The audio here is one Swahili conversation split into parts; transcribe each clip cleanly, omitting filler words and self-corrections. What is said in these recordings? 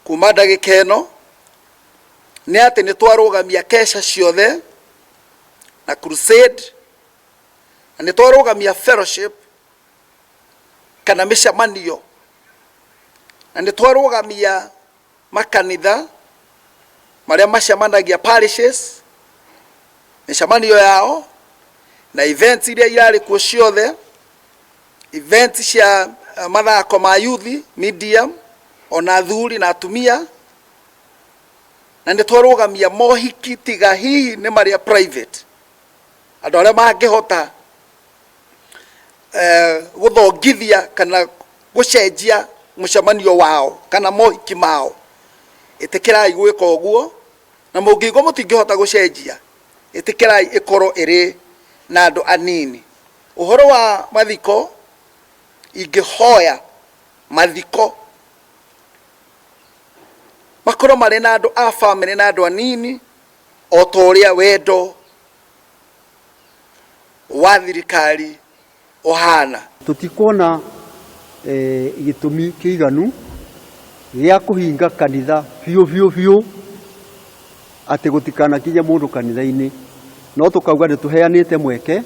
kuma ndagika ĩno nĩ atĩ nĩ twarũgamia kesha ciothe na crusade, na nĩ twarũgamia fellowship kana mĩcemanio, na nĩ twarũgamia makanitha marĩa macemanagia parishes mĩcemanio yao na events iria irarĩ kuo ciothe, events cia mathako ma youth, medium, ona athuri na atumia, na nĩ twarũgamia mohiki tiga hihi nĩ marĩa private, andũ arĩa mangĩhota gũthongithia kana gũcenjia mũcemanio wao kana mohiki mao. Ĩtĩkĩrai gwĩka ũguo, na mũngĩigua mũtingĩhota gũcenjia, ĩtĩkĩrai ĩkorwo ĩrĩ na andũ anini. Ũhoro wa mathiko, ingĩhoya mathiko makorwo marĩ na andũ a family na andũ anini, o ta ũrĩa wendo wa thirikari ũhana. Tũtikuona gĩtũmi kĩiganu gĩa kũhinga kanitha biũ atĩ gũtikanakinye mũndũ kanitha-inĩ, no tũkauga nĩ tũheanĩte mweke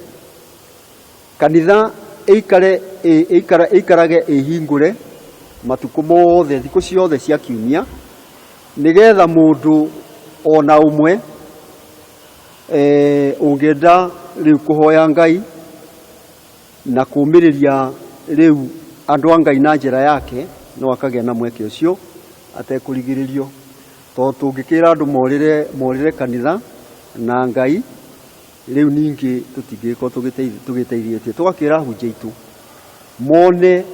kanitha ĩikarage ĩhingũre matukũ mothe, thikũ ciothe cia kiumia, nĩgetha mũndũ ona ũmwe ũngĩenda rĩu kũhoya Ngai na kũmĩrĩria rĩu andũ a Ngai na njĩra yake, no akagĩa na mweke ũcio atekũrigĩrĩrio. Tondũ tũngĩkĩra andũ morĩre kanitha na Ngai, rĩu ningĩ tũtingĩkorwo tũgĩteithĩtie. Tũgakĩra hunjia itũ mone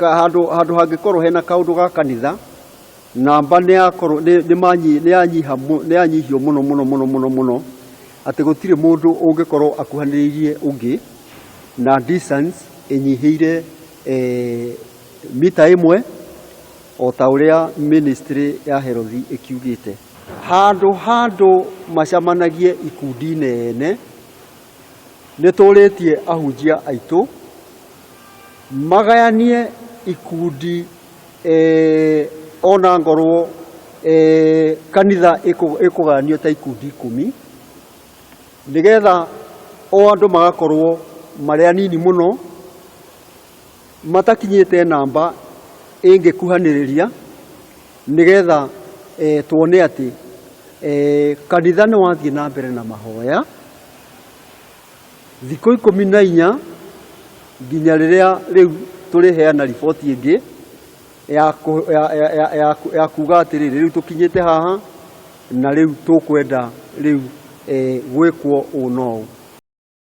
handũ hangĩkorwo hena kaũndũ ga kanitha, namba nĩyanyihio mũno, atĩ gũtirĩ mũndũ ũngĩkorwo akuhanĩrĩirie ũngĩ, na distance ĩnyihĩire mita 1, o ta ũrĩa ministry ya health ĩkiugĩte. Handũ macemanagie ikundi nene, nĩ tũrĩtie ahunjia aitũ magayanie ikundi, ona ngorwo kanitha ĩkũgayanio ta ikundi 10, nĩgetha o andũ magakorwo marĩ anini mũno, matakinyĩte namba ĩngĩkuhanĩrĩria, nĩgetha tuone atĩ kanitha nĩ wathiĩ na mbere na mahoya thikũ 14 nginya rĩrĩa rĩu tũrĩheana riboti ĩngĩ ya kuga atĩrĩrĩ, rĩu tũkinyĩte haha na rĩu tũkwenda rĩu gwĩkwo ũũ na ũũ.